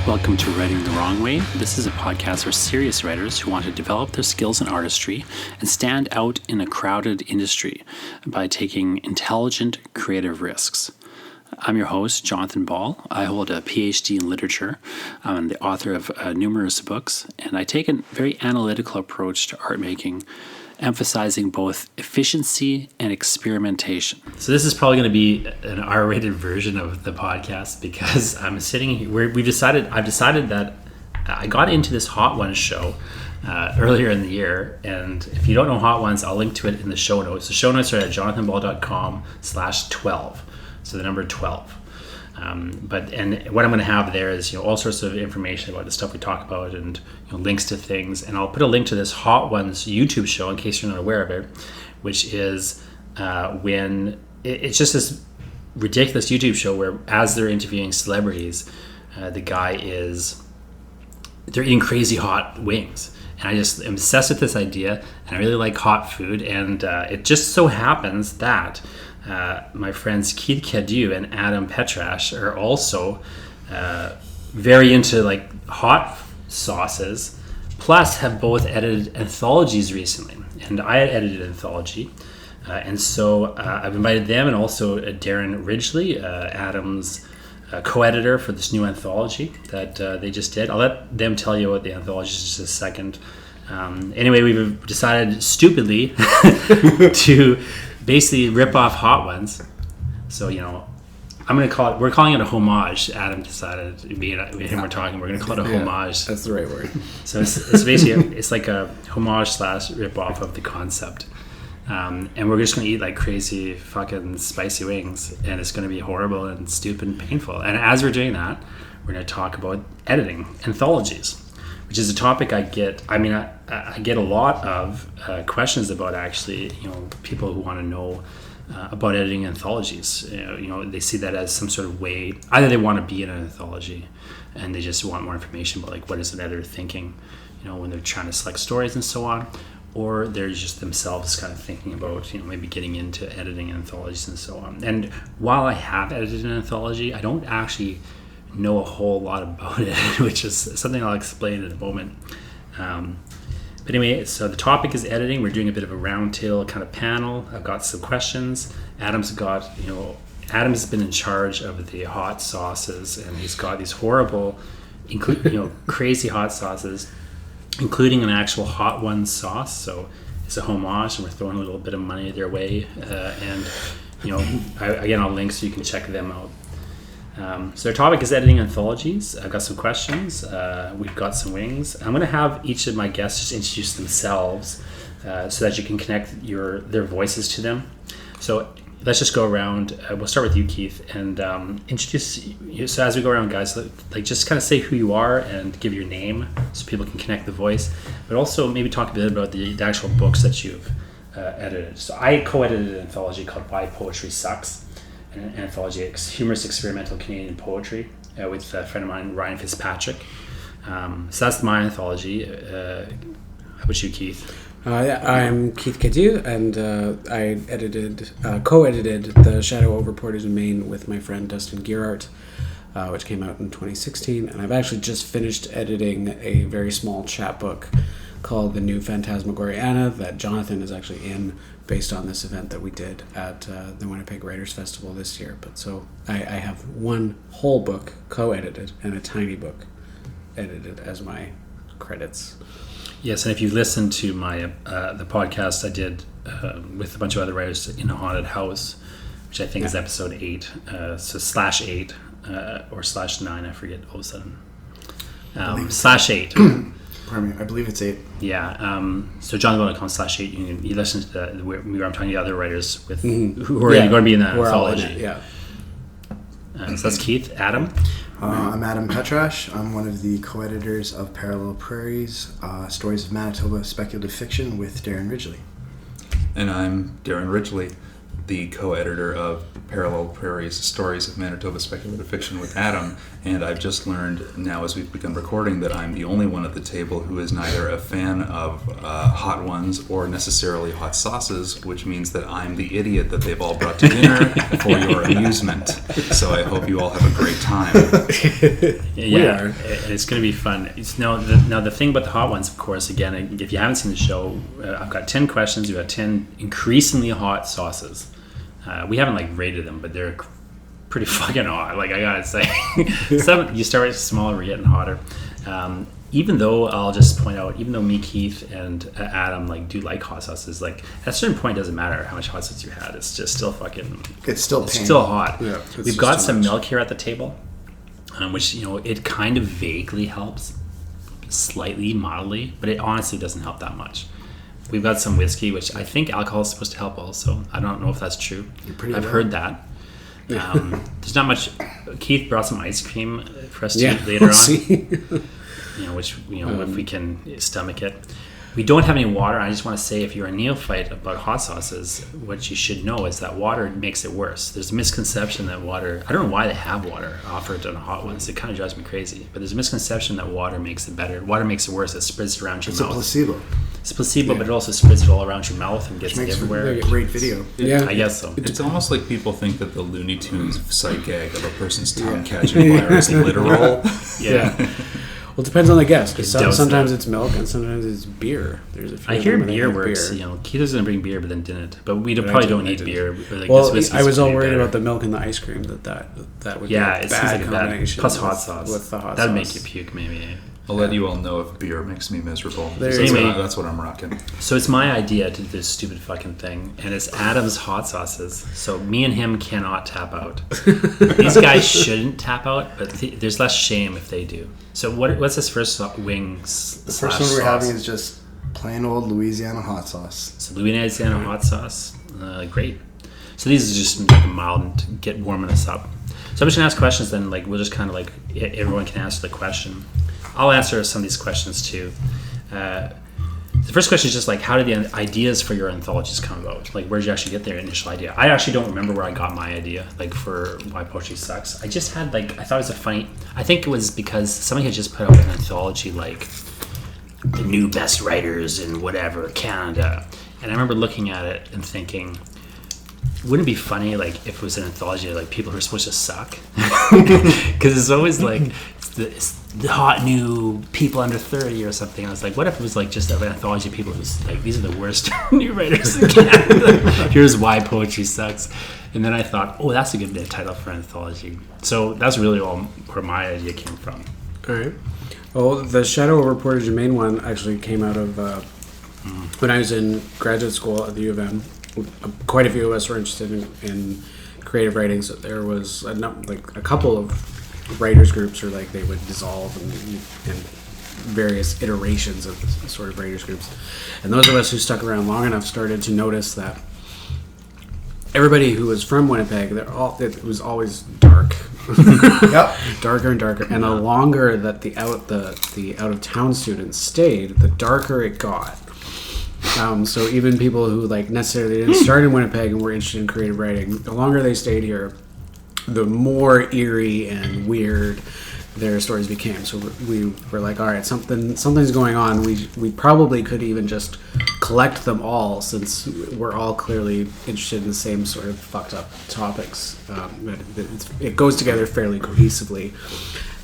Welcome to Writing the Wrong Way. This is a podcast for serious writers who want to develop their skills in artistry and stand out in a crowded industry by taking intelligent, creative risks. I'm your host, Jonathan Ball. I hold a PhD in literature. I'm the author of numerous books, and I take a very analytical approach to art making, emphasizing both efficiency and experimentation. So this is probably going to be an R-rated version of the podcast because I'm sitting here. I've decided that I got into this Hot Ones show earlier in the year, and if you don't know Hot Ones, I'll link to it in the show notes. The show notes are at jonathanball.com/12. So the number 12. But what I'm going to have there is all sorts of information about the stuff we talk about and links to things. And I'll put a link to this Hot Ones YouTube show in case you're not aware of it, which is when it's just this ridiculous YouTube show where as they're interviewing celebrities, they're eating crazy hot wings. And I just am obsessed with this idea, and I really like hot food. And it just so happens that my friends Keith Cadieux and Adam Petrash are also very into hot sauces, plus have both edited anthologies recently. And I had edited an anthology, and so I've invited them and also Darren Ridgley, Adam's co-editor for this new anthology that they just did. I'll let them tell you about the anthology in just a second. Anyway, we've decided stupidly to basically rip off Hot Ones. So, we're calling it a homage. Adam decided, me and him were talking, we're going to call it a homage. That's the right word. So it's basically, it's like a homage / rip off of the concept. And we're just going to eat like crazy fucking spicy wings, and it's going to be horrible and stupid and painful. And as we're doing that, we're going to talk about editing anthologies, which is a topic I get. I get a lot of questions about, actually, people who want to know about editing anthologies. They see that as some sort of way. Either they want to be in an anthology and they just want more information about what is an editor thinking, when they're trying to select stories and so on, or they're just themselves kind of thinking about, maybe getting into editing anthologies and so on. And while I have edited an anthology, I don't actually know a whole lot about it, which is something I'll explain in a moment. But anyway, so the topic is editing. We're doing a bit of a roundtable kind of panel. I've got some questions. Adam's been in charge of the hot sauces, and he's got these horrible, crazy hot sauces, including an actual Hot Ones sauce. So it's a homage, and we're throwing a little bit of money their way. I'll link so you can check them out. So our topic is editing anthologies. I've got some questions. We've got some wings. I'm going to have each of my guests just introduce themselves so that you can connect their voices to them. So let's just go around. We'll start with you, Keith, and introduce you. So as we go around, guys, just kind of say who you are and give your name so people can connect the voice, but also maybe talk a bit about the actual books that you've edited. So I co-edited an anthology called Why Poetry Sucks, an anthology, humorous experimental Canadian poetry with a friend of mine, Ryan Fitzpatrick. So that's my anthology. How about you, Keith? I'm Keith Cadieux, and I co-edited The Shadow Over Porters in Maine with my friend Dustin Gearhart, which came out in 2016. And I've actually just finished editing a very small chapbook called The New Phantasmagoria that Jonathan is actually in, based on this event that we did at the Winnipeg Writers Festival this year. But so I have one whole book co-edited and a tiny book edited as my credits. Yes, and if you've listened to my the podcast I did with a bunch of other writers in a haunted house, which I think is episode 8, so /8 or /9, I forget all of a sudden. /8. Pardon me, I believe it's 8. Yeah. So jonathan.com/8. You listen to where I'm talking to other writers with who are going to be in that anthology. Yeah. So that's Keith. Adam. I'm Adam Petrash. I'm one of the co-editors of Parallel Prairies, Stories of Manitoba Speculative Fiction with Darren Ridgley. And I'm Darren Ridgley, the co-editor of Parallel Prairies, Stories of Manitoba Speculative Fiction with Adam, and I've just learned now as we've begun recording that I'm the only one at the table who is neither a fan of hot ones or necessarily hot sauces, which means that I'm the idiot that they've all brought to dinner for your amusement. So I hope you all have a great time. Yeah, it's going to be fun. Now the thing about the hot ones, of course, again, if you haven't seen the show, I've got 10 questions. We've got 10 increasingly hot sauces. We haven't like rated them, but they're pretty fucking hot. Like I gotta say, you start with smaller, we're getting hotter. Even though I'll just point out, even though me, Keith, and Adam like do like hot sauces, like at a certain point, it doesn't matter how much hot sauce you had. It's just still fucking. It's still hot. Yeah, we've got some milk here at the table, which it kind of vaguely helps, slightly, mildly, but it honestly doesn't help that much. We've got some whiskey, which I think alcohol is supposed to help also. I don't know if that's true. I've heard that. There's not much. Keith brought some ice cream for us to eat later on. See. Which if we can stomach it. We don't have any water. I just want to say, if you're a neophyte about hot sauces, what you should know is that water makes it worse. There's a misconception that water. I don't know why they have water offered on hot ones. It kind of drives me crazy. But there's a misconception that water makes it better. Water makes it worse. It spreads it around your mouth. It's a placebo. It's a placebo, but it also spreads it all around your mouth and gets it everywhere. A great video. I guess so. It's almost like people think that the Looney Tunes sight gag of a person's tongue catching fire is literal. Yeah. Well, it depends on the guest. Sometimes that. it's milk and sometimes it's beer. There's a few. I hear of them beer that have works. beer. Keith was going to bring beer, but then didn't. But we probably don't need beer. Like, well, this I was all pretty worried better. about the milk and the ice cream. That would be a it seems bad like combination. Plus hot sauce. With the hot That'd sauce. make you puke, maybe. I'll let you all know if beer makes me miserable. Anyway, That's what I'm rocking. So it's my idea to do this stupid fucking thing, and it's Adam's hot sauces. So me and him cannot tap out. These guys shouldn't tap out, but there's less shame if they do. So what's this first wing? The first one we're having is just plain old Louisiana hot sauce. So Louisiana hot sauce, great. So these are just like mild to get warming us up. So I'm just gonna ask questions. Then like we'll just kind of like everyone can answer the question. I'll answer some of these questions too. The first question is just like, how did the ideas for your anthologies come about? Like, where did you actually get their initial idea? I actually don't remember where I got my idea, like for Why Poetry Sucks. I just had I thought it was I think it was because somebody had just put out an anthology like the new best writers in whatever, Canada. And I remember looking at it and thinking, wouldn't it be funny like if it was an anthology of like people who are supposed to suck? Because it's always like it's the hot new people under 30 or something. I was like, what if it was like just an anthology of people who's like, these are the worst new writers in Canada. Here's why poetry sucks. And then I thought, oh, that's a good title for an anthology. So that's really all where my idea came from. All right. Well, the Shadow over Portage and Main one actually came out of when I was in graduate school at the U of M. Quite a few of us were interested in creative writing, so there was a couple of writers groups, or like they would dissolve and various iterations of sort of writers groups. And those of us who stuck around long enough started to notice that everybody who was from Winnipeg, it was always dark. Yep. Darker and darker. And the longer that the out of town students stayed, the darker it got. So even people who like necessarily didn't start in Winnipeg and were interested in creative writing, the longer they stayed here, the more eerie and weird their stories became. So we were like, all right, something's going on. We probably could even just collect them all, since we're all clearly interested in the same sort of fucked up topics. It goes together fairly cohesively.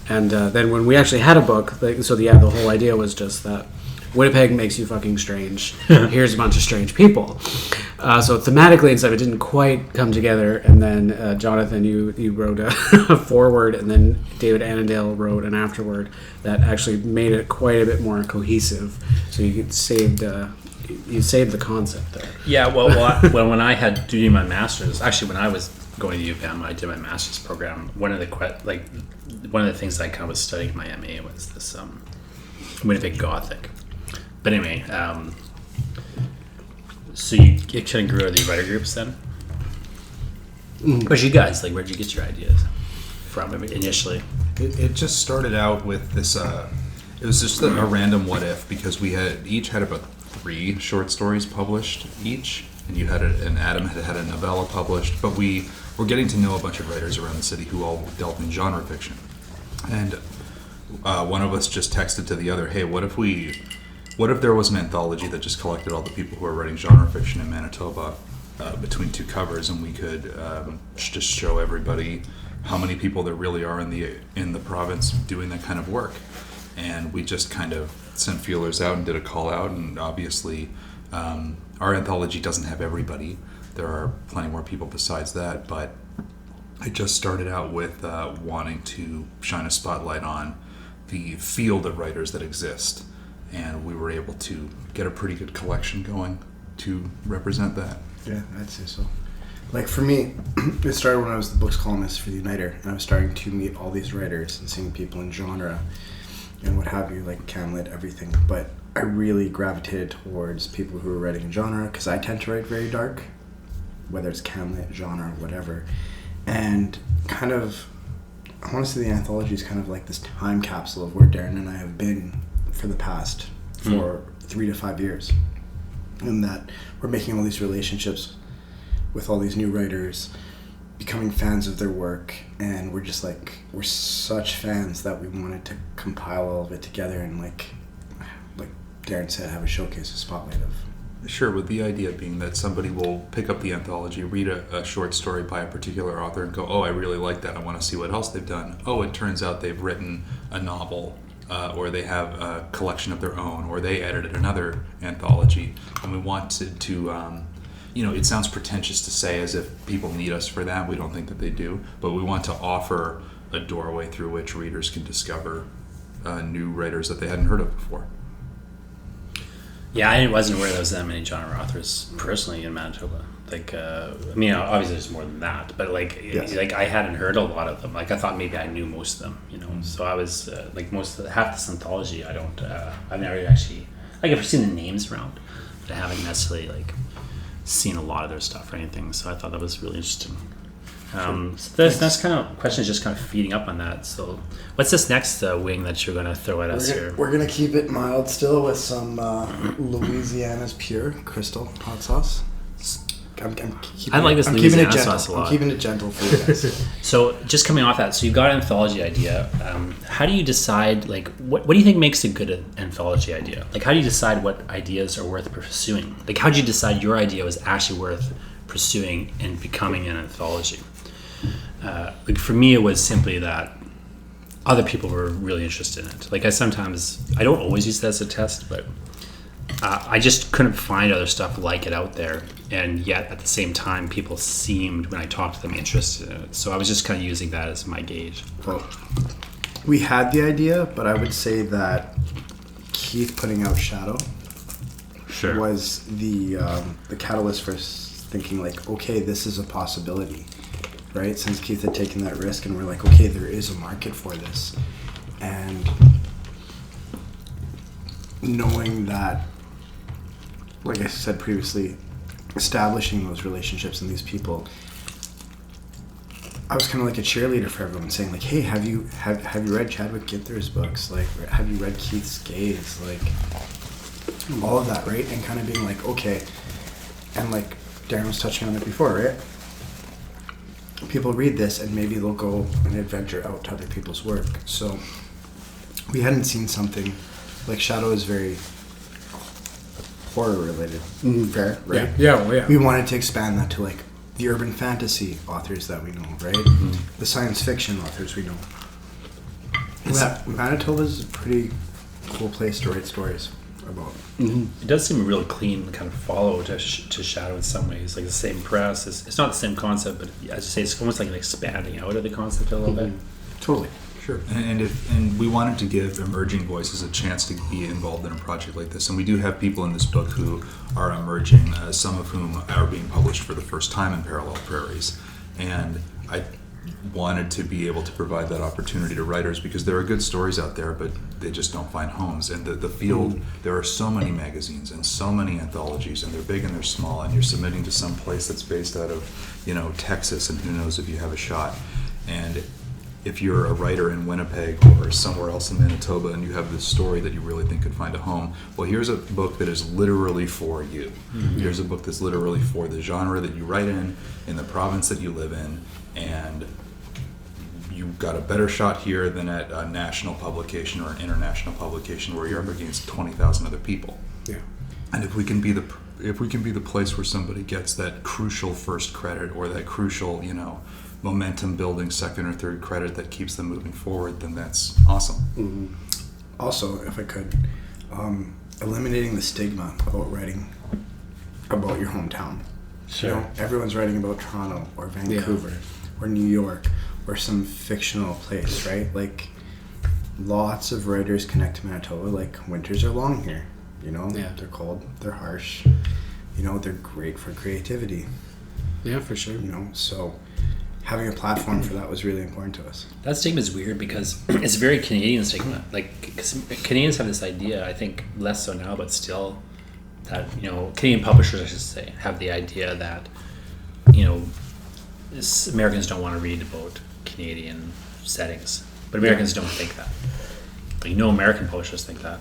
And then when we actually had a book, the whole idea was just that Winnipeg makes you fucking strange. Here's a bunch of strange people. So thematically and stuff, it didn't quite come together. And then Jonathan, you wrote a foreword, and then David Annandale wrote an afterword that actually made it quite a bit more cohesive. So you saved the concept there. Yeah, well, when I had to do my master's, actually when I was going to U of M, I did my master's program. One of the things I kind of was studying in my MA was this Winnipeg Gothic. But anyway, so you kind of grew out of the writer groups then? But you guys, like, where'd you get your ideas from initially? It just started out with this, it was just a random what if, because we each had about 3 short stories published each, and you had and Adam had a novella published, but we were getting to know a bunch of writers around the city who all dealt in genre fiction. And one of us just texted to the other, hey, what if there was an anthology that just collected all the people who are writing genre fiction in Manitoba between two covers, and we could just show everybody how many people there really are in the province doing that kind of work. And we just kind of sent feelers out and did a call out, and obviously our anthology doesn't have everybody. There are plenty more people besides that, but I just started out with wanting to shine a spotlight on the field of writers that exist, and we were able to get a pretty good collection going to represent that. Yeah, I'd say so. Like for me, it started when I was the books columnist for the Uniter, and I was starting to meet all these writers and seeing people in genre and what have you, like Camlet, everything. But I really gravitated towards people who were writing in genre because I tend to write very dark, whether it's Camlet, genre, whatever. And kind of, I want to say the anthology is kind of like this time capsule of where Darren and I have been for the past 3 to 5 years. And that we're making all these relationships with all these new writers, becoming fans of their work, and we're just like, we're such fans that we wanted to compile all of it together and like Darren said, have a showcase, a spotlight of. Sure, with the idea being that somebody will pick up the anthology, read a short story by a particular author and go, oh, I really like that, I want to see what else they've done. Oh, it turns out they've written a novel, or they have a collection of their own, or they edited another anthology. And we wanted to it sounds pretentious to say as if people need us for that. We don't think that they do, but we want to offer a doorway through which readers can discover new writers that they hadn't heard of before. Yeah, I wasn't aware there was that many genre authors personally in Manitoba. Like, obviously there's more than that, but Yes. like I hadn't heard a lot of them. Like, I thought maybe I knew most of them, So I was half this anthology. I've never actually, I've seen the names around, but I haven't necessarily seen a lot of their stuff or anything. So I thought that was really interesting. So that's kind of question is just kind of feeding up on that. So what's this next wing that you're going to throw at us here? We're going to keep it mild still with some Louisiana's Pure Crystal hot sauce. I like this Louisiana sauce a lot. I'm keeping it gentle for you guys. So just coming off that, so you've got an anthology idea. How do you decide, what do you think makes a good anthology idea? How do you decide what ideas are worth pursuing? How did you decide your idea was actually worth pursuing and becoming an anthology? For me, it was simply that other people were really interested in it. I don't always use that as a test, but I just couldn't find other stuff like it out there, and yet at the same time people seemed, when I talked to them, interested in it. So I was just kind of using that as my gauge. Well, we had the idea, but I would say that Keith putting out Shadow was the catalyst for thinking okay, this is a possibility, right? Since Keith had taken that risk and we're like, okay, there is a market for this. And knowing that, like I said previously, establishing those relationships and these people, I was kind of like a cheerleader for everyone, saying hey, have you read Chadwick Ginther's books? Have you read Keith's Gaze? All of that, right? And kind of being okay, and Darren was touching on it before, right? People read this and maybe they'll go and adventure out to other people's work. So we hadn't seen something Shadow is very horror related, fair, right? Yeah. We wanted to expand that to the urban fantasy authors that we know, right? The science fiction authors we know. Manitoba's a pretty cool place to write stories about. It does seem a really clean kind of follow to Shadow in some ways. The same press. It's not the same concept, but as you say, it's almost like an expanding out of the concept a little bit. Totally. Sure, and we wanted to give emerging voices a chance to be involved in a project like this, and we do have people in this book who are emerging, some of whom are being published for the first time in Parallel Prairies, and I wanted to be able to provide that opportunity to writers because there are good stories out there, but they just don't find homes. And the field, there are so many magazines and so many anthologies, and they're big and they're small, and you're submitting to some place that's based out of Texas, and who knows if you have a shot. And if you're a writer in Winnipeg or somewhere else in Manitoba and you have this story that you really think could find a home, well, here's a book that is literally for you. Here's a book that's literally for the genre that you write in the province that you live in, and you've got a better shot here than at a national publication or an international publication where you're up against 20,000 other people. Yeah. And if we can be the place where somebody gets that crucial first credit or that crucial, momentum building second or third credit that keeps them moving forward, then that's awesome. Mm-hmm. Also, if I could, eliminating the stigma about writing about your hometown. Sure. Everyone's writing about Toronto or Vancouver or New York or some fictional place, right? Like, lots of writers connect to Manitoba. Like, winters are long here. They're cold, they're harsh. They're great for creativity. Yeah, for sure. So having a platform for that was really important to us. That stigma is weird because it's a very Canadian stigma. Like, 'cause Canadians have this idea, I think less so now, but still, that, Canadian publishers, I should say, have the idea that, Americans don't want to read about Canadian settings. But Americans don't think that. Like, American publishers think that.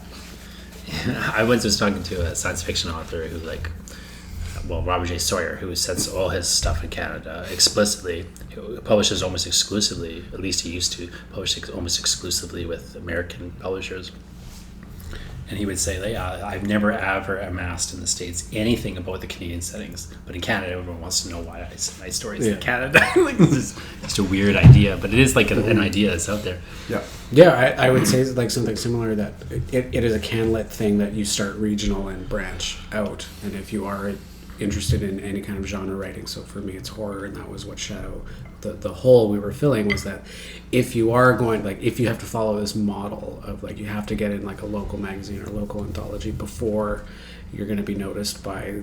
I once was talking to a science fiction author who, Robert J. Sawyer, who sets all his stuff in Canada explicitly, who publishes almost exclusively, at least he used to publish almost exclusively with American publishers. And he would say, I've never ever amassed in the States anything about the Canadian settings, but in Canada, everyone wants to know why I send my stories in Canada. This is just a weird idea, but it is like an idea that's out there. Yeah. Yeah, I would say like something similar, that it is a CanLit thing that you start regional and branch out. And if you are interested in any kind of genre writing, so for me it's horror, and that was what Shadow, the hole we were filling was that if you are going, if you have to follow this model of you have to get in a local magazine or local anthology before you're going to be noticed by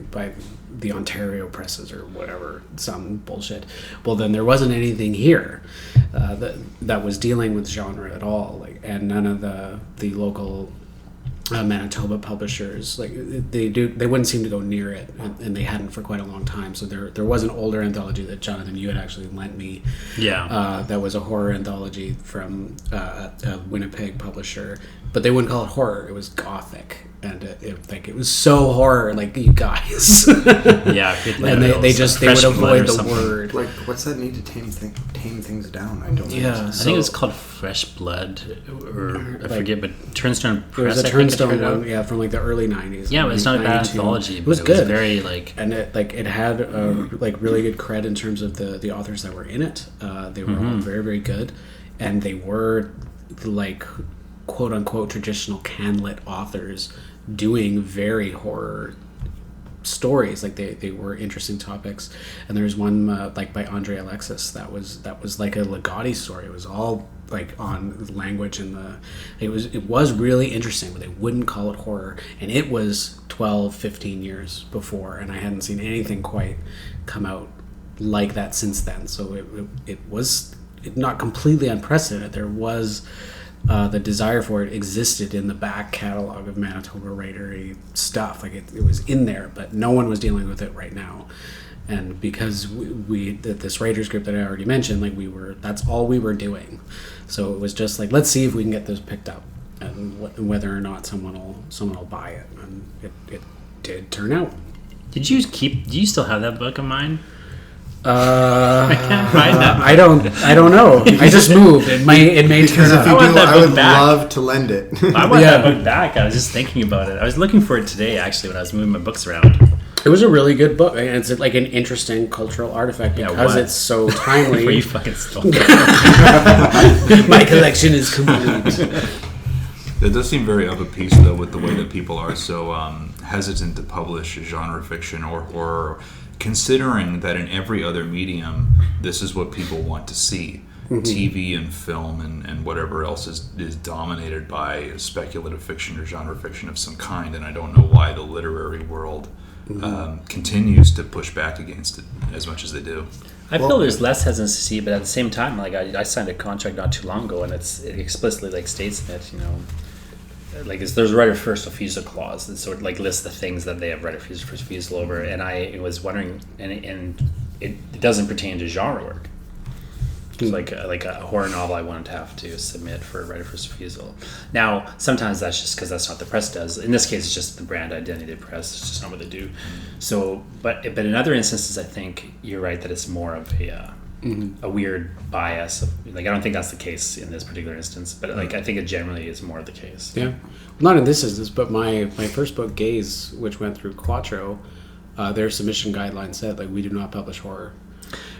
the Ontario presses or whatever, some bullshit, well then there wasn't anything here that was dealing with genre at all, and none of the local Manitoba publishers, they wouldn't seem to go near it, and they hadn't for quite a long time. So there was an older anthology that Jonathan, you had actually lent me. That was a horror anthology from a Winnipeg publisher, but they wouldn't call it horror. It was gothic, and it was so horror, you guys. And they would avoid the word. What's that need to tame things down? I don't know. I think it was called Fresh Blood, or I forget, but Turnstone Press. It was a Turnstone one, from the early 90s. Yeah, but it's not a bad anthology. It was good. It was very and it had really good cred in terms of the authors that were in it. They were all very, very good, and they were quote unquote traditional CanLit authors doing very horror stories. They were interesting topics. And there's one by Andre Alexis that was like a Ligotti story. It was all on language, and it was really interesting, but they wouldn't call it horror, and it was 12-15 years before, and I hadn't seen anything quite come out like that since then. So it was not completely unprecedented. There was the desire for it existed in the back catalog of Manitoba writery stuff. It was in there, but no one was dealing with it right now. And because this writers group that I already mentioned, that's all we were doing. So it was just let's see if we can get this picked up, and whether or not someone will buy it. And it did turn out. Do you still have that book of mine? I can't find that. I don't know. I just moved. It may turn up. I would love to lend it. I want that book back. I was just thinking about it. I was looking for it today, actually, when I was moving my books around. It was a really good book, and it's an interesting cultural artifact because it's so timely. Where you fucking stole it. My collection is complete. It does seem very of a piece, though, with the way that people are so hesitant to publish genre fiction or horror, considering that in every other medium, this is what people want to see. TV and film and whatever else is dominated by speculative fiction or genre fiction of some kind, and I don't know why the literary world continues to push back against it as much as they do. I feel there's less hesitancy, but at the same time, I signed a contract not too long ago, and it explicitly states in it, there's a right of first refusal clause that sort of lists the things that they have right of first refusal over, and I was wondering, and it doesn't pertain to genre work. It's like a horror novel I wanted to have to submit for writer first refusal. Now, sometimes that's just because that's not what the press does. In this case, it's just the brand identity of the press. It's just not what they do. So, but in other instances, I think you're right that it's more of a weird bias. Like, I don't think that's the case in this particular instance, but like I think it generally is more the case. Yeah, not in this instance, but my first book, Gaze, which went through Quattro, their submission guidelines said like we do not publish horror.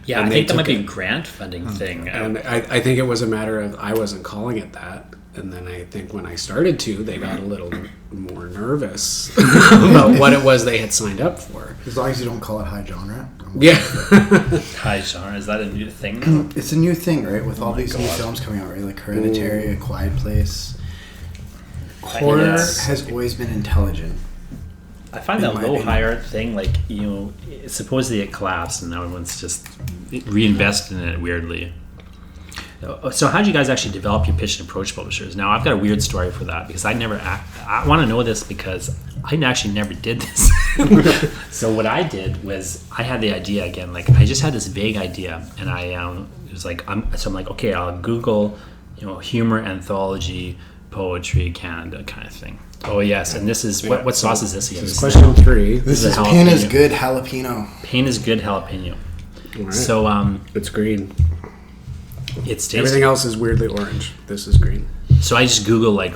Yeah, And I they think that might took be a grant funding thing. And I think it was a matter of I wasn't calling it that. And then I think when I started to, they got a little more nervous about what it was they had signed up for. As long as you don't call it high genre. Yeah. High genre, is that a new thing now? It's a new thing, right? With all these new films coming out, right? Like Hereditary, A Quiet Place. Horror has always been intelligent. I find that low higher thing, like, supposedly it collapsed and now everyone's just reinvested in it weirdly. So how did you guys actually develop your pitch and approach publishers? Now, I've got a weird story for that because I want to know this because I actually never did this. So what I did was I had the idea again, like I just had this vague idea and it was like, I'm like, okay, I'll Google, humor, anthology, poetry, Canada kind of thing. Oh yes, and this is what sauce is this again? This is question 3. This is Pain is Good jalapeno. Pain is Good jalapeno. Right. So it's green. It's tasty. Everything else is weirdly orange. This is green. So I just Google like,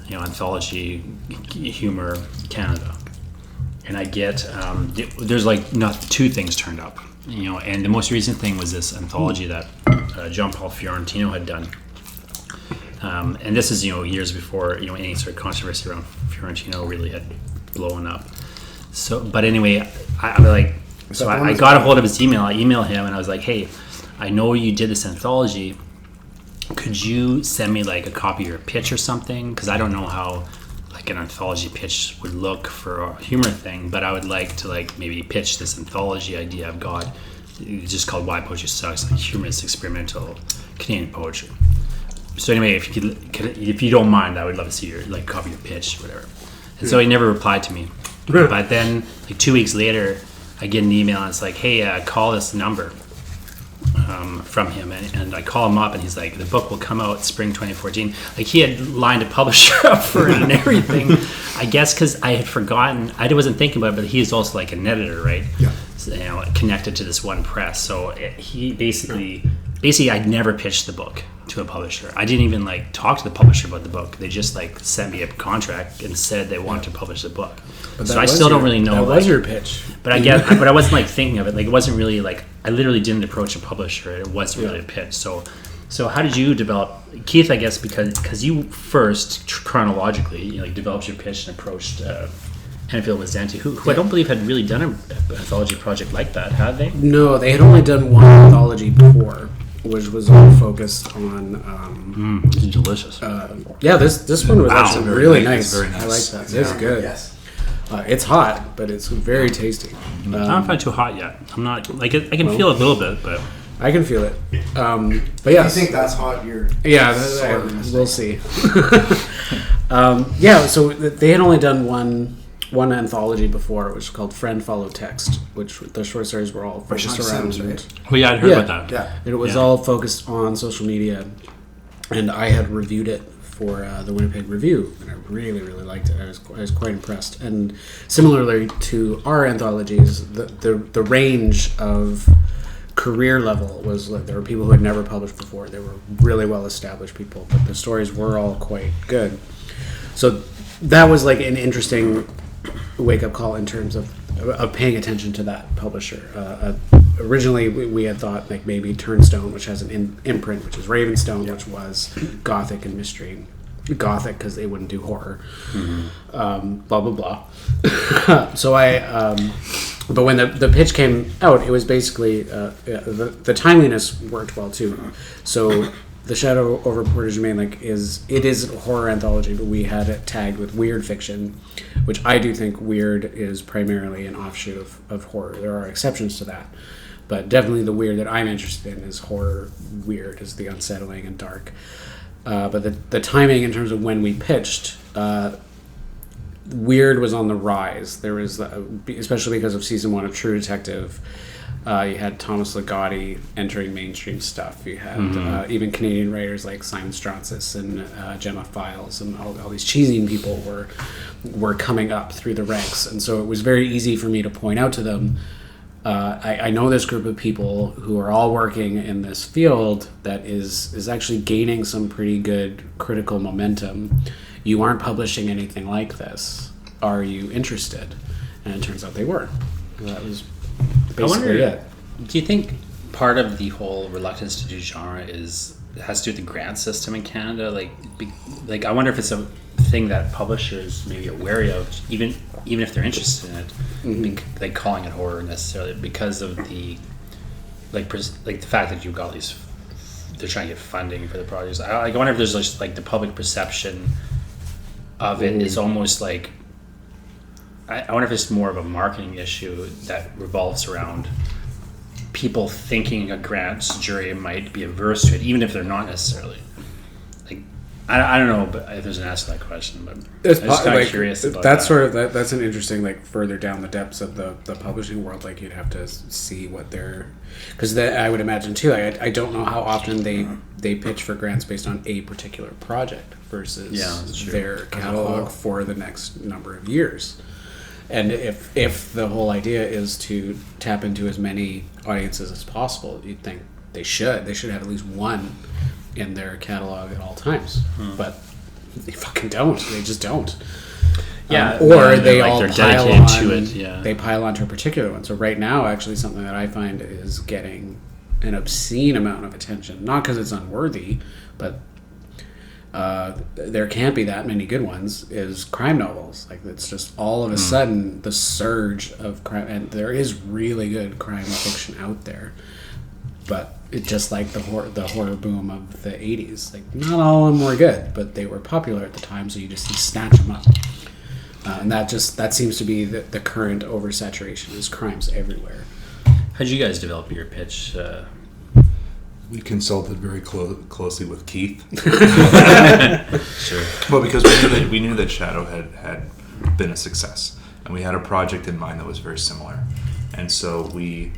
anthology, humor, Canada, and I get there's like not 2 things turned up, and the most recent thing was this anthology that John Paul Fiorentino had done. And this is, years before, any sort of controversy around Fiorentino really had blown up. So, but anyway, I got a hold of his email. I emailed him and I was like, hey, I know you did this anthology. Could you send me like a copy of your pitch or something? Because I don't know how like an anthology pitch would look for a humor thing, but I would like to like maybe pitch this anthology idea I've got. It's just called Why Poetry Sucks, like humorous experimental Canadian poetry. So anyway, if you don't mind, I would love to see your like copy of your pitch or whatever. And so he never replied to me. But then like 2 weeks later, I get an email and it's like, hey, call this number from him. And I call him up and he's like, the book will come out spring 2014. Like he had lined a publisher up for it and everything. I guess because I had forgotten, I wasn't thinking about it, but he is also like an editor, right? Yeah. So, connected to this one press. So he basically I'd never pitched the book to a publisher. I didn't even like talk to the publisher about the book. They just like sent me a contract and said they want to publish the book. So I still don't really know. That was your pitch. But but I wasn't like thinking of it. Like it wasn't really like I literally didn't approach a publisher. It wasn't really a pitch. So how did you develop, Keith? I guess because you first chronologically like developed your pitch and approached Henfield with Zanti, who I don't believe had really done an anthology project like that, had they? No, they had only done one anthology before, which was all focused on. It's delicious. This one was actually really nice. Very nice. I like that. It's good. Yes. It's hot, but it's very tasty. I don't find it too hot yet. I'm not like I can feel a little bit, but I can feel it. But yeah, If you think that's hot, you're sorely mistaken. we'll see. So they had only done one anthology before, which was called Friend Follow Text, which the short stories were all focused around. Sims, right? well, yeah, I'd heard about that. Yeah. It was all focused on social media, and I had reviewed it for the Winnipeg Review, and I really, really liked it. I was quite impressed. And similarly to our anthologies, the range of career level was like there were people who had never published before. They were really well established people, but the stories were all quite good. So that was like an interesting wake-up call in terms of paying attention to that publisher. Originally, we had thought like maybe Turnstone, which has an imprint, which is Ravenstone, which was gothic and mystery. Gothic because they wouldn't do horror. Blah blah blah. So but when the pitch came out, it was basically the timeliness worked well too. So the Shadow over Portage Main it is a horror anthology, but we had it tagged with weird fiction, which I do think weird is primarily an offshoot of horror. There are exceptions to that, but definitely the weird that I'm interested in is horror. Weird is the unsettling and dark. But the timing in terms of when we pitched, weird was on the rise. There was, especially because of season 1 of True Detective, You had Thomas Ligotti entering mainstream stuff. You had even Canadian writers like Simon Stronsis and Gemma Files and all these cheesing people were coming up through the ranks. And so it was very easy for me to point out to them, I know this group of people who are all working in this field that is actually gaining some pretty good critical momentum. You aren't publishing anything like this. Are you interested? And it turns out they were. That was basically it. Do you think part of the whole reluctance to do genre has to do with the grant system in Canada? Like I wonder if it's a thing that publishers may be wary of, even if they're interested in it, like calling it horror necessarily because of the the fact that you've got these, they're trying to get funding for the projects. I wonder if there's just like the public perception of it is almost like, I wonder if it's more of a marketing issue that revolves around people thinking a grants jury might be averse to it, even if they're not necessarily. Like, I don't know, but if there's an answer to that question, but I'm just kind of curious about that. That's an interesting, further down the depths of the publishing world, you'd have to see what they're... Because I would imagine, too, I don't know how often they pitch for grants based on a particular project versus their catalog for the next number of years. And if the whole idea is to tap into as many audiences as possible, you'd think they should have at least one in their catalog at all times. But they fucking don't. They just don't. Yeah. Or they all they're pile dedicated on. to it. Yeah. They pile onto a particular one. So right now, actually, something that I find is getting an obscene amount of attention. Not because it's unworthy, but there can't be that many good ones, is crime novels. It's just all of a sudden the surge of crime, and there is really good crime fiction out there, but it's just like the horror boom of the 80s. Not all of them were good, but they were popular at the time, so you just snatch them up. And that seems to be the current oversaturation, is crimes everywhere. How'd you guys develop your pitch? We consulted very closely with Keith. Sure. Well, because we knew that Shadow had been a success, and we had a project in mind that was very similar, and so we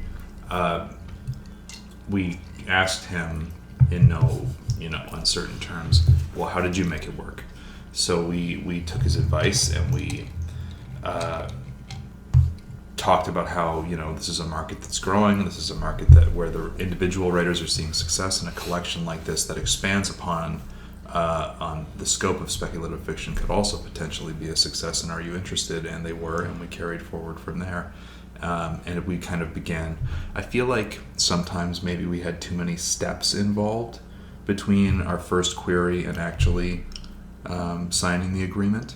asked him in no uncertain terms, well, how did you make it work? So we took his advice, and we talked about how this is a market that's growing. This is a market where the individual writers are seeing success, and a collection like this that expands upon on the scope of speculative fiction could also potentially be a success. And are you interested? And they were, and we carried forward from there. And we kind of began. I feel like sometimes maybe we had too many steps involved between our first query and actually signing the agreement.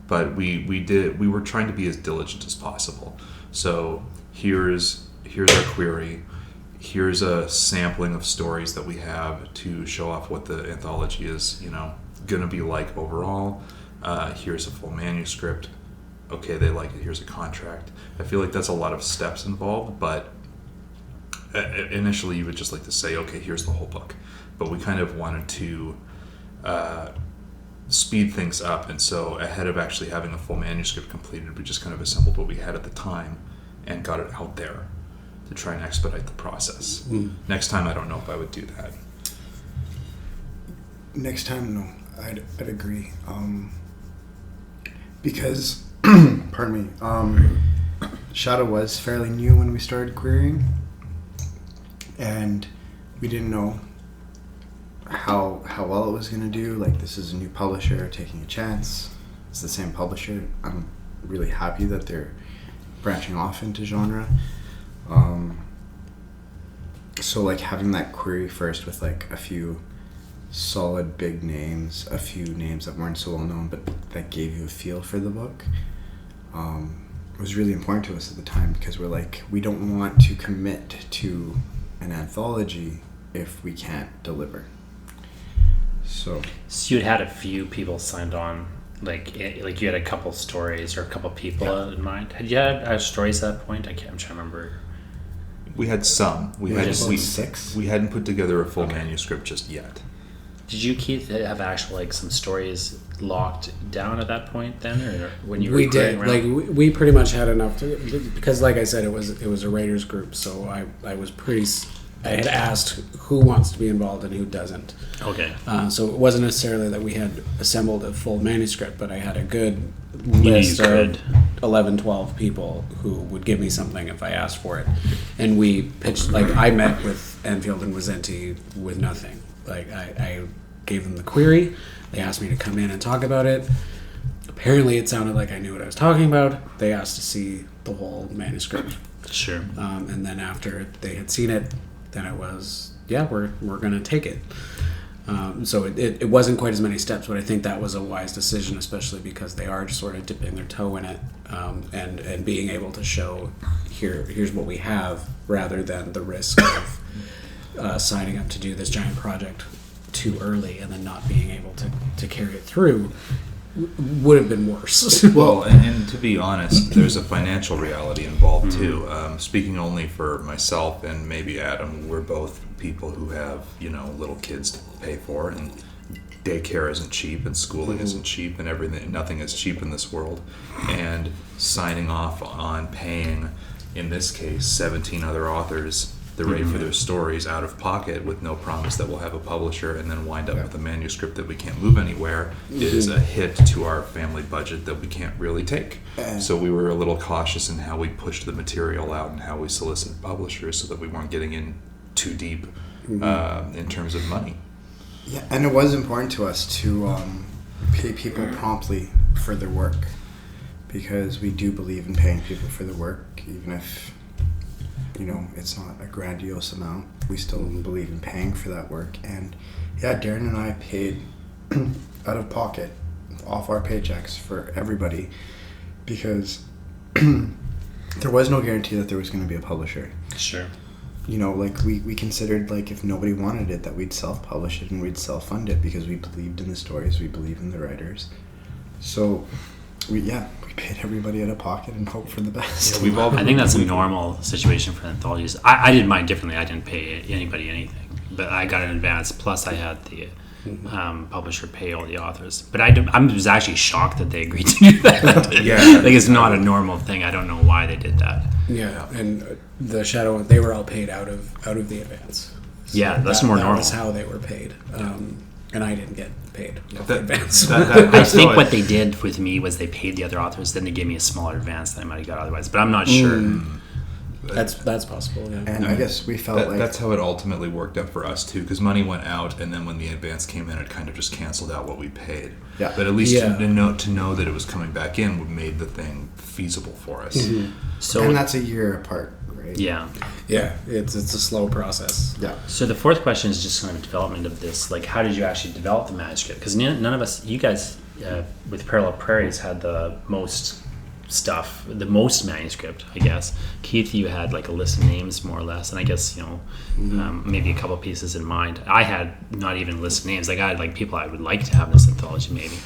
But we were trying to be as diligent as possible. So here's our query. Here's a sampling of stories that we have to show off what the anthology is, going to be like overall. Here's a full manuscript. Okay, they like it. Here's a contract. I feel like that's a lot of steps involved, but initially you would just like to say, okay, here's the whole book. But we kind of wanted to speed things up, and so ahead of actually having a full manuscript completed, we just kind of assembled what we had at the time and got it out there to try and expedite the process. Next time, I don't know if I would do that. Next time, no, I'd agree. Because, pardon me, Shadow was fairly new when we started querying, and we didn't know how well it was going to do. This is a new publisher taking a chance. It's the same publisher. I'm really happy that they're branching off into genre. So having that query first with a few solid big names, a few names that weren't so well known but that gave you a feel for the book, was really important to us at the time, because we're we don't want to commit to an anthology if we can't deliver. So you had a few people signed on, you had a couple stories or a couple people in mind. Had you had stories at that point? I'm trying to remember. We had some. We had 6. We hadn't put together a full manuscript just yet. Did you, Keith, have actual like some stories locked down at that point then, or when you were We did. around? Like we pretty much had enough to, because like I said, it was a writers group, so I was pretty. I had asked who wants to be involved and who doesn't. Okay. So it wasn't necessarily that we had assembled a full manuscript, but I had a good list of 11, 12 people who would give me something if I asked for it. And we pitched, like I met with Anfield and Wazenti with nothing. Like I gave them the query. They asked me to come in and talk about it. Apparently it sounded like I knew what I was talking about. They asked to see the whole manuscript. Sure. And then after they had seen it, then it was, we're going to take it. So it wasn't quite as many steps, but I think that was a wise decision, especially because they are just sort of dipping their toe in it, and being able to show here's what we have, rather than the risk of signing up to do this giant project too early and then not being able to carry it through would have been worse. Well, and to be honest, there's a financial reality involved too. Speaking only for myself and maybe Adam, we're both people who have, little kids to pay for, and daycare isn't cheap, and schooling isn't cheap, and everything. Nothing is cheap in this world. And signing off on paying, in this case, 17 other authors the rate for their stories out of pocket with no promise that we'll have a publisher, and then wind up with a manuscript that we can't move anywhere is a hit to our family budget that we can't really take. So we were a little cautious in how we pushed the material out and how we solicited publishers so that we weren't getting in too deep in terms of money. Yeah, and it was important to us to pay people promptly for their work, because we do believe in paying people for their work, even if it's not a grandiose amount. We still believe in paying for that work. And Darren and I paid out of pocket, off our paychecks, for everybody, because there was no guarantee that there was going to be a publisher. Sure. We considered, if nobody wanted it, that we'd self-publish it and we'd self-fund it, because we believed in the stories, we believed in the writers. So we paid everybody out of pocket and hope for the best. Yeah, I think that's a normal situation for anthologies. I did mine differently. I didn't pay anybody anything, but I got an advance. Plus, I had the publisher pay all the authors. But I was actually shocked that they agreed to do that. It's not a normal thing. I don't know why they did that. Yeah, and the Shadow, they were all paid out of the advance. So that's more normal. That's how they were paid. And I didn't get paid off the advance. I think what they did with me was they paid the other authors, then they gave me a smaller advance than I might have got otherwise. But I'm not sure. That's possible, yeah. And I guess we felt that's how it ultimately worked out for us too, because money went out, and then when the advance came in, it kind of just canceled out what we paid. Yeah. But at least to know that it was coming back in made the thing feasible for us. So, and that's a year apart, right? Yeah. Yeah, it's a slow process. Yeah. So the fourth question is just kind of development of this. How did you actually develop the manuscript? Because none of us, you guys with Parallel Prairies had the most stuff, the most manuscript, I guess. Keith, you had a list of names more or less, and I guess maybe a couple pieces in mind. I had not even a list of names. I had people I would like to have in this anthology, maybe.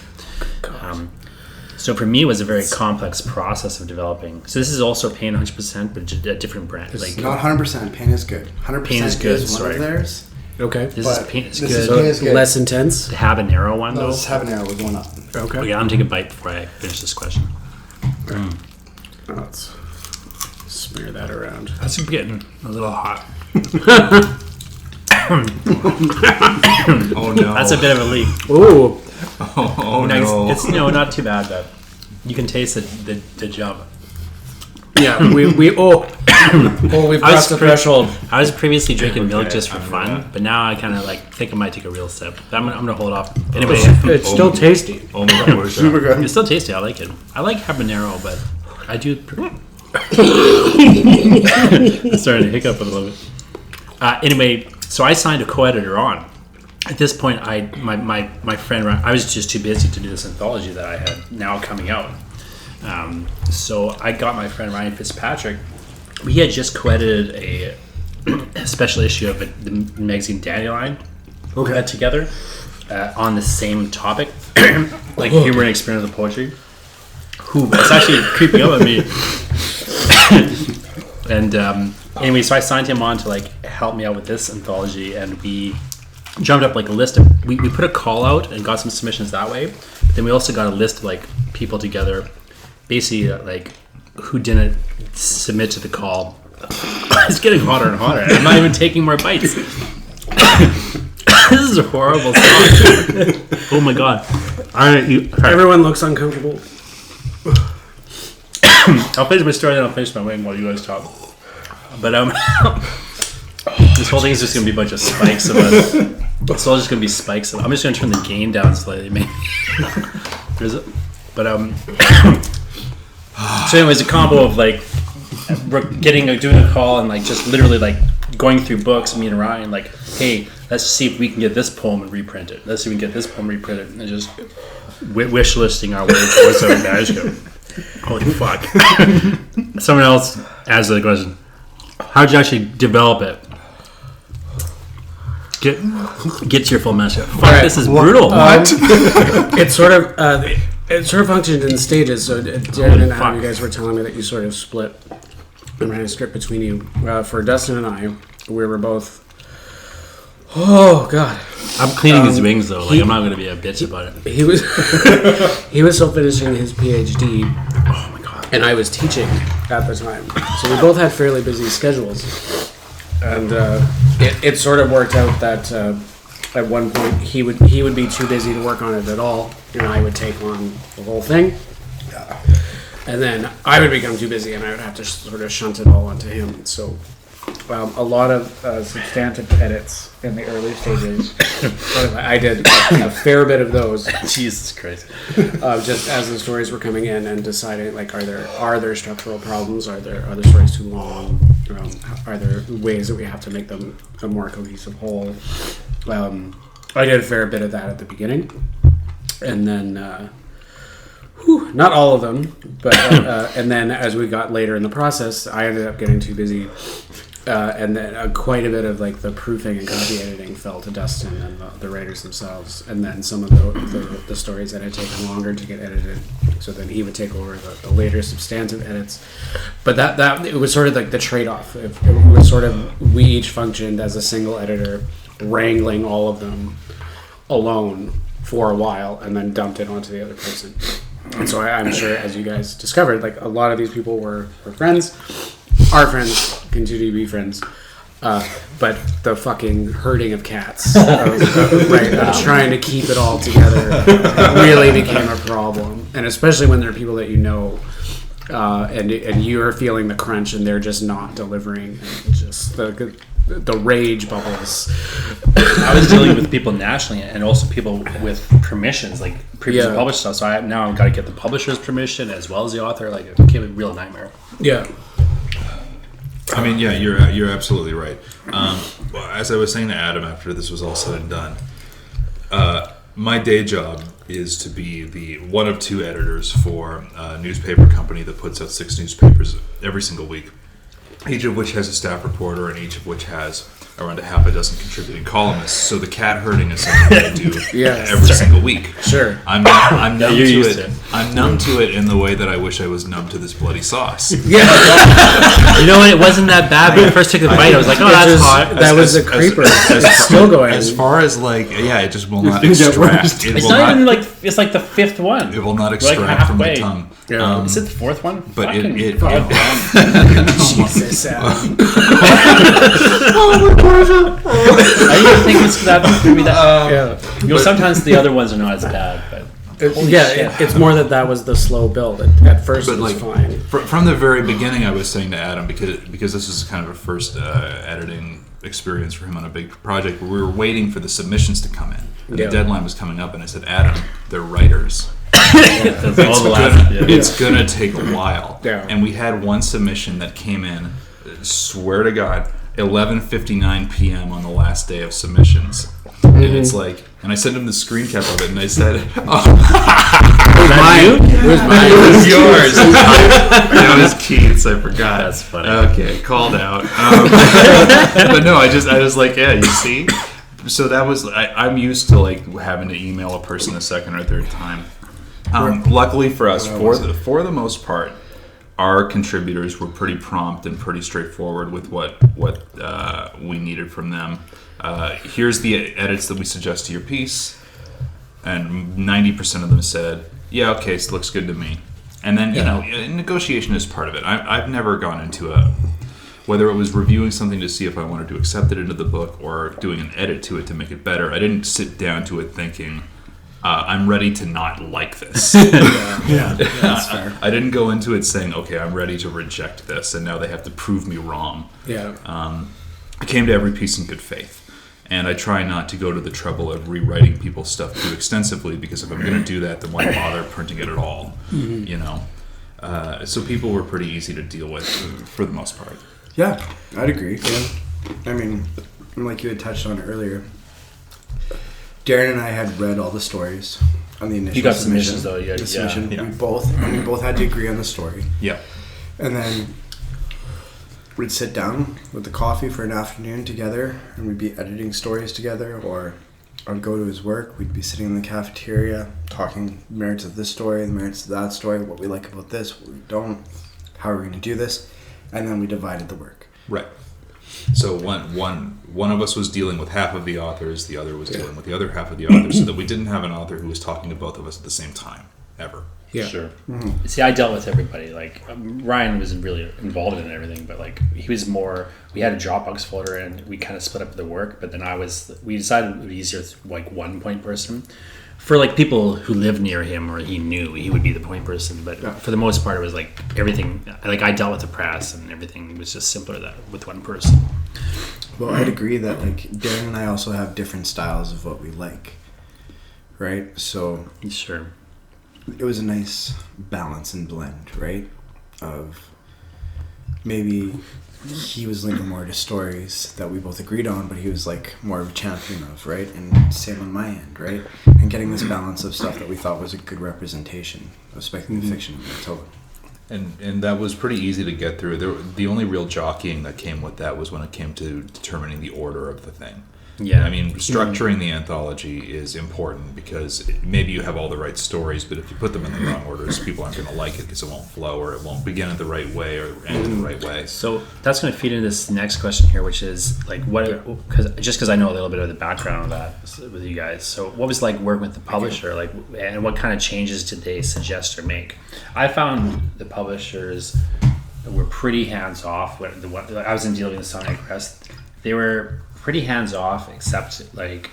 So for me, it was a very complex process of developing. So this is also Pain 100%, but a different brand. Not 100%. Pain is good. 100% Pain is good. Is one of theirs. Okay. This is Pain is good. Pain is good. Less intense. The habanero one, though. This habanero was going up. Okay. I'm gonna take a bite before I finish this question. Let's smear that around. That's getting a little hot. Oh no! That's a bit of a leak. Ooh. Oh no! It's not too bad though. You can taste the jump. Yeah, we've crossed the threshold. I was previously drinking milk just for fun, but now I kind of think I might take a real sip. But I'm gonna hold off. Anyway, It's still tasty. Oh my God, Super good. It's still tasty. I like it. I like habanero, but I do. I'm starting to hiccup a little bit. Anyway, so I signed a co-editor on. At this point, my friend, I was just too busy to do this anthology that I had now coming out. So I got my friend Ryan Fitzpatrick. We had just co-edited a special issue of the magazine Dandelion together on the same topic, humor and experience of poetry. It's actually creeping up on me. And anyway, so I signed him on to help me out with this anthology, and we jumped up like a list of we put a call out and got some submissions that way. But then we also got a list of like people together, basically like who didn't submit to the call. It's getting hotter and hotter. I'm not even taking more bites. This is a horrible song. Oh my god! Everyone looks uncomfortable. I'll finish my story, then I'll finish my wing while you guys talk. But this whole thing is just gonna be a bunch of spikes of us. It's all just gonna be spikes. I'm just gonna turn the gain down slightly, maybe. So, anyways, a combo of like doing a call and like just literally like going through books. Me and Ryan, like, hey, let's see if we can get this poem and reprint it. Let's see if we can get this poem reprinted, and just wish listing our way towards our manuscript. Holy fuck! Someone else asks the question. How did you actually develop it? Get to your full manuscript. Fuck, right. This is brutal. It sort of functioned in stages. So Darren and Adam, you guys were telling me that you sort of split the manuscript between you. For Dustin and I, we were both. Oh god! I'm cleaning his wings though. Like I'm not going to be a bitch about it. He was still finishing his PhD. Oh my god! And I was teaching at the time, so we both had fairly busy schedules. And it sort of worked out that at one point he would be too busy to work on it at all, and I would take on the whole thing. And then I would become too busy, and I would have to sort of shunt it all onto him. So a lot of substantive edits in the early stages. I did a fair bit of those. Jesus Christ! Just as the stories were coming in and deciding, like, are there structural problems? Are the stories too long? Are there ways that we have to make them a more cohesive whole? I did a fair bit of that at the beginning, and then not all of them, but and then as we got later in the process, I ended up getting too busy. And then quite a bit of like the proofing and copy editing fell to Dustin and the writers themselves, and then some of the stories that had taken longer to get edited, so then he would take over the later substantive edits. But that it was sort of like the trade-off. It was sort of, we each functioned as a single editor, wrangling all of them alone for a while, and then dumped it onto the other person. And so I'm sure, as you guys discovered, like a lot of these people were friends. Our friends, continue to be friends, but the fucking herding of cats, trying to keep it all together, really became a problem. And especially when there are people that you know, and you're feeling the crunch, and they're just not delivering, and just the rage bubbles. I was dealing with people nationally, and also people with permissions, like previously published stuff. So I've got to get the publisher's permission as well as the author. Like it became a real nightmare. Yeah. I mean, yeah, you're absolutely right. As I was saying to Adam after this was all said and done, my day job is to be the one of two editors for a newspaper company that puts out 6 newspapers every single week, each of which has a staff reporter and each of which has around a half a dozen contributing columnists. So the cat herding is something I do every single week. Sure. I'm numb to it. I'm numb to it in the way that I wish I was numb to this bloody sauce. Yeah. You know what? It wasn't that bad. When I first took the bite, I was like, "Oh, that's hot." That was a creeper. It's still going. As far as like, it just will not extract. It's not even like it's like the 5th one. It will not extract from the tongue. Yeah. Is it the 4th one? But it Jesus. I even think it's that could be that. You know, sometimes the other ones are not as bad, but it's more that was the slow build. At first, it was fine. From the very beginning, I was saying to Adam, because this is kind of a first editing experience for him on a big project, we were waiting for the submissions to come in, and the deadline was coming up, and I said, Adam, they're writers. It's gonna take a while. Yeah. And we had one submission that came in, swear to God, 11:59 p.m. on the last day of submissions. And it's like, and I sent him the screen cap of it, and I said, It was yours. It was Keith's, I forgot. That's funny. Okay, called out. But no, I was like, yeah, you see? So that was, I'm used to like having to email a person a second or third time. Luckily for us, for the most part, our contributors were pretty prompt and pretty straightforward with what we needed from them. Here's the edits that we suggest to your piece, and 90% of them said, "Yeah, okay, it looks good to me." And then negotiation is part of it. I've never gone into whether it was reviewing something to see if I wanted to accept it into the book or doing an edit to it to make it better. I didn't sit down to it thinking, I'm ready to not like this. That's fair. I didn't go into it saying, okay, I'm ready to reject this, and now they have to prove me wrong. Yeah. I came to every piece in good faith, and I try not to go to the trouble of rewriting people's stuff too extensively, because if I'm going to do that, then why bother printing it at all? You know. So people were pretty easy to deal with for the most part. Yeah, I'd agree. Yeah. I mean, like you had touched on earlier, Darren and I had read all the stories on the initial You got submission. submissions though, yeah. We both had to agree on the story. Yeah. And then we'd sit down with the coffee for an afternoon together, and we'd be editing stories together, or I'd go to his work, we'd be sitting in the cafeteria talking merits of this story, the merits of that story, what we like about this, what we don't, how are we going to do this, and then we divided the work. Right. So one of us was dealing with half of the authors, the other was dealing with the other half of the authors, so that we didn't have an author who was talking to both of us at the same time, ever. Yeah. Sure. Mm-hmm. See, I dealt with everybody. Like Ryan wasn't really involved in everything, but like he was more. We had a Dropbox folder, and we kind of split up the work. But then we decided it would be easier with like one point person. For like people who lived near him or he knew, he would be the point person. But for the most part, it was like everything. Like I dealt with the press, and everything was just simpler that with one person. Well, I'd agree that like Darren and I also have different styles of what we like, right? So Sure. it was a nice balance and blend, right? Of maybe he was leaning more to stories that we both agreed on, but he was like more of a champion of, right? And same on my end, right? And getting this balance of stuff that we thought was a good representation of speculative fiction in Manitoba. And that was pretty easy to get through. The only real jockeying that came with that was when it came to determining the order of the thing. Yeah. I mean, structuring the anthology is important because maybe you have all the right stories, but if you put them in the wrong orders, people aren't going to like it because it won't flow, or it won't begin at the right way or end in the right way. So that's going to feed into this next question here, which is like because I know a little bit of the background of that with you guys. So what was like working with the publisher, like, and what kind of changes did they suggest or make? I found the publishers were pretty hands off. I was in dealing with Sonic Crest. They were pretty hands off, except like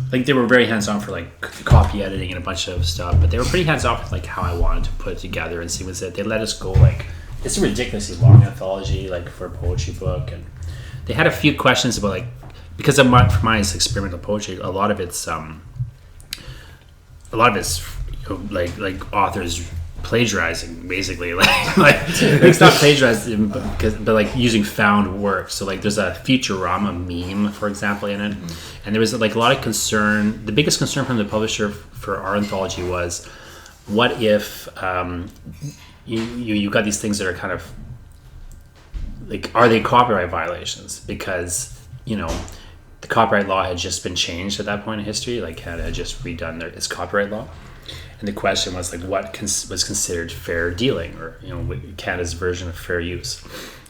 they were very hands on for like copy editing and a bunch of stuff, but they were pretty hands off with like how I wanted to put it together and see what's it. They let us go like it's a ridiculously long anthology like for a poetry book, and they had a few questions about like because of my experimental poetry, a lot of it's like authors plagiarizing basically like it's not plagiarizing but like using found work. So like there's a Futurama meme, for example, in it, and there was like a lot of concern. The biggest concern from the publisher for our anthology was, what if you got these things that are kind of like, are they copyright violations? Because the copyright law had just been changed at that point in history. Like Canada had just redone its copyright law. And the question was like, what was considered fair dealing, or Canada's version of fair use?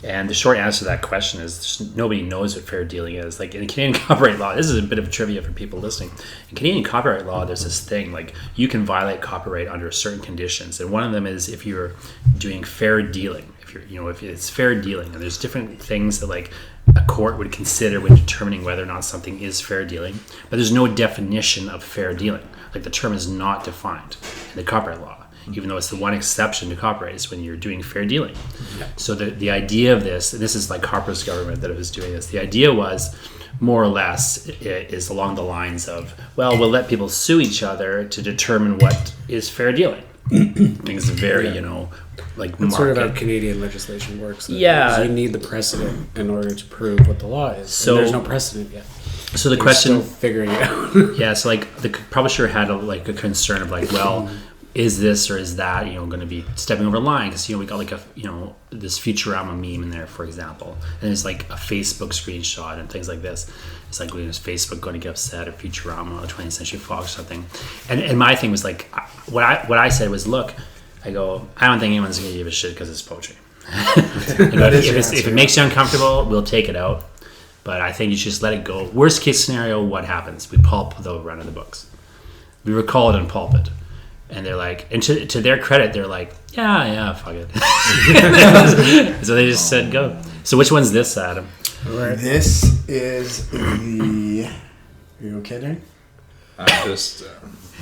And the short answer to that question is nobody knows what fair dealing is. Like in Canadian copyright law, this is a bit of trivia for people listening. In Canadian copyright law, there's this thing like you can violate copyright under certain conditions, and one of them is if you're doing fair dealing. If it's fair dealing, and there's different things that like a court would consider when determining whether or not something is fair dealing, but there's no definition of fair dealing. Like the term is not defined in the copyright law, even though it's the one exception to copyright is when you're doing fair dealing. Yeah. So the idea of this, and this is like Harper's government that was doing this, the idea was more or less is along the lines of, well, we'll let people sue each other to determine what is fair dealing. I think it's very, like that's sort of how Canadian legislation works. You need the precedent in order to prove what the law is. So there's no precedent yet. So the question, still figuring it out. Yeah, so like the publisher had a concern of like, well, is this or is that going to be stepping over the line? Because we got like this Futurama meme in there, for example, and it's like a Facebook screenshot and things like this. It's like, is Facebook going to get upset at Futurama or 20th Century Fox or something? And my thing was like, what I said was, look, I go, I don't think anyone's going to give a shit because it's poetry. If it makes you uncomfortable, we'll take it out. But I think you should just let it go. Worst case scenario, what happens? We pulp the run of the books. We recall it and pulp it. And they're like, and to their credit, they're like, yeah, fuck it. So they just said go. So which one's this, Adam? Right. This is the... Are you okay, Darren? I'm just...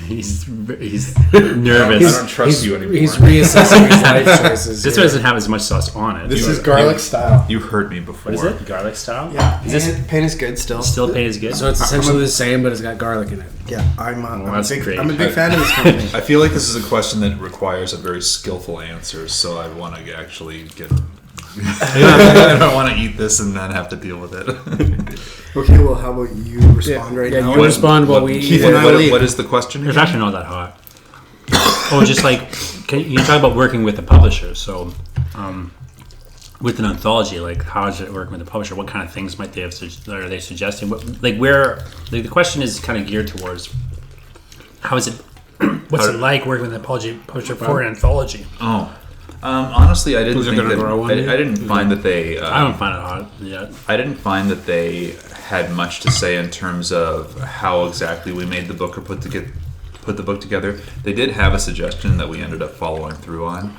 He's nervous. I don't trust you anymore. He's reassessing his life choices. This one doesn't have as much sauce on it. This is garlic style. You heard me before. What is it? Garlic style? Yeah. Is Pain is good still. Still pain is good? So it's essentially the same, but it's got garlic in it. Yeah, I'm that's great. a big fan of this company. I feel like this is a question that requires a very skillful answer, so I want to actually get... I don't want to eat this and then have to deal with it. Okay, well, how about you respond right now? You respond while we eat. What is the question It's again? actually not that hot. Oh, just like, you talk about working with a publisher. So, with an anthology, like, how is it working with a publisher? What kind of things might they have? Are they suggesting? The question is kind of geared towards how is it? What's it like working with an publisher for an anthology? Oh, honestly, I didn't Was it think gonna that. grow on I you? didn't find that they. I don't find it hot yet. I didn't find that they had much to say in terms of how exactly we made the book or put the book together. They did have a suggestion that we ended up following through on,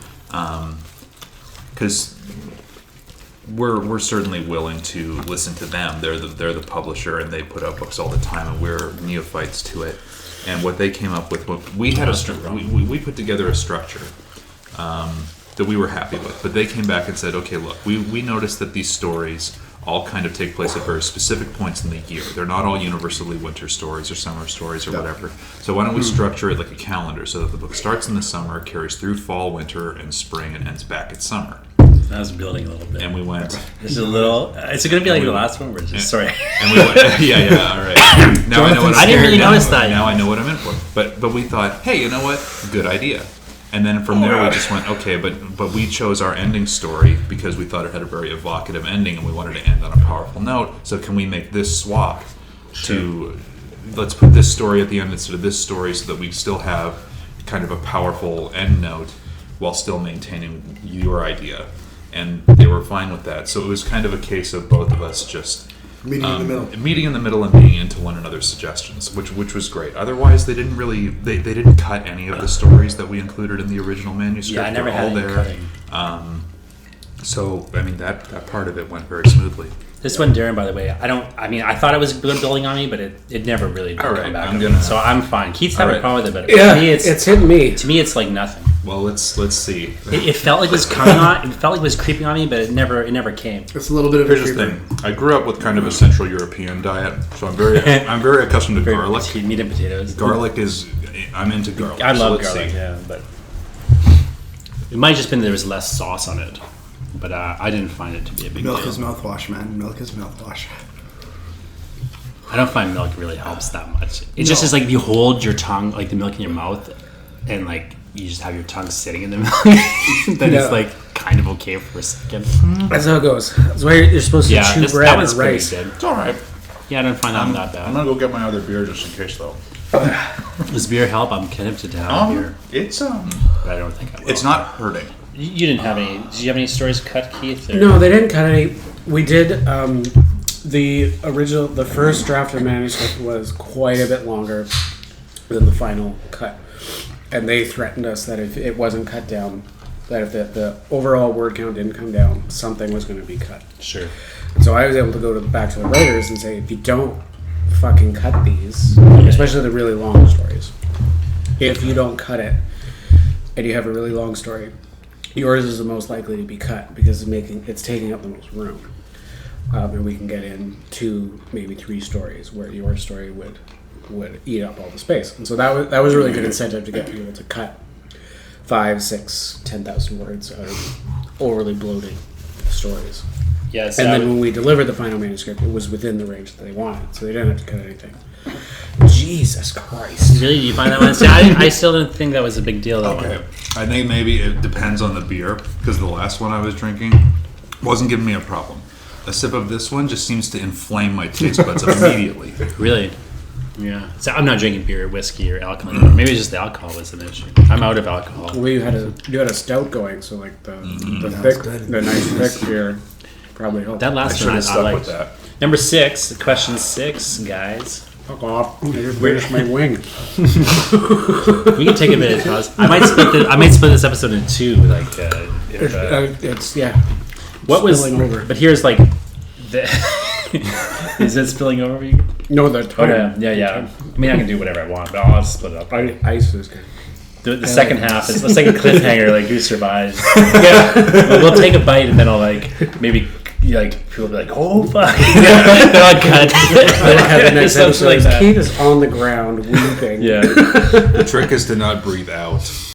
because we're certainly willing to listen to them. They're the publisher, and they put out books all the time, and we're neophytes to it. And what they came up with, we had we put together a structure that we were happy with. But they came back and said, okay, look, we noticed that these stories all kind of take place at very specific points in the year. They're not all universally winter stories or summer stories or whatever. So why don't we structure it like a calendar so that the book starts in the summer, carries through fall, winter, and spring, and ends back at summer. I was building a little bit. And we went... It's a little... Is it going to be like the last one? We're just... Sorry. And we went... Yeah, all right. Now I know what I didn't really notice that. Now I know what I'm in for. But we thought, hey, you know what? Good idea. And then from there we just went, okay, but we chose our ending story because we thought it had a very evocative ending and we wanted to end on a powerful note. So can we make this swap to... Let's put this story at the end instead of this story so that we still have kind of a powerful end note while still maintaining your idea. And they were fine with that. So it was kind of a case of both of us just Meeting in the middle. Meeting in the middle and being into one another's suggestions, which was great. Otherwise, they didn't really they didn't cut any of the stories that we included in the original manuscript. Yeah, I never They're had all any there. cutting. So I mean that part of it went very smoothly. This one, Darren, by the way, I thought it was building on me, but it never really did All come right, back. I'm on me. gonna- So I'm fine. Keith's having a problem with it, but Yeah, to me, it's hitting me. to me, it's like nothing. Well, let's see. It felt like it was coming on. It felt like it was creeping on me, but it never came. It's a little bit of Here's a the creeper. thing. I grew up with kind of a Central European diet, so I'm very accustomed to garlic. Meat and potatoes. Garlic is I'm into garlic. I so love let's garlic, see. yeah, but it might have just been there was less sauce on it. But I didn't find it to be a big Milk deal. is mouthwash, man. Milk is mouthwash. I don't find milk really helps that much. It just is like if you hold your tongue, like the milk in your mouth, and like you just have your tongue sitting in the milk, then it's like kind of okay for a second. That's how it goes. That's why you're supposed to chew that bread was or pretty rice. good. It's all right. Yeah, I don't find that that I'm bad. gonna go get my other beer just in case, though. Does beer help? I'm tempted to have beer, It's but I don't think I will. it's not hurting. You didn't have any. Did you have any stories cut, Keith? Or? No, they didn't cut any. We did the first draft of manuscript was quite a bit longer than the final cut, and they threatened us that if it wasn't cut down, that if the overall word count didn't come down, something was going to be cut. Sure. So I was able to go back to the writers and say, if you don't fucking cut these, especially the really long stories, if you don't cut it and you have a really long story, yours is the most likely to be cut because it's taking up the most room. And we can get in 2, maybe 3 stories where your story would eat up all the space. And so that was really good incentive to get people to cut 5, 6, 10,000 words out of overly bloated stories. Yes. And then when we delivered the final manuscript, it was within the range that they wanted, so they didn't have to cut anything. Jesus Christ! Really, do you find that one? See, I still didn't think that was a big deal. Though. Okay. I think maybe it depends on the beer because the last one I was drinking wasn't giving me a problem. A sip of this one just seems to inflame my taste buds immediately. Really? Yeah. So I'm not drinking beer, whiskey, or alcohol anymore. Maybe it's just the alcohol was an issue. I'm out of alcohol. Well, you had a stout going, so like the nice thick beer probably helped. That last one I liked. that. Number 6, question 6, guys. Fuck off! Where's my wing? We can take a minute to pause. I might split this episode in 2. Like, It's what was? spilling over. But here's like, is it spilling over you? No, the time. Okay. Yeah. I mean, I can do whatever I want, but I'll split it up. Ice is good. The second half is it's like a cliffhanger, like who survives. Yeah, we'll take a bite and then I'll like maybe people will be like, oh fuck, they're all cut. The next episode like that. Kate is on the ground weeping. Yeah. The trick is to not breathe out.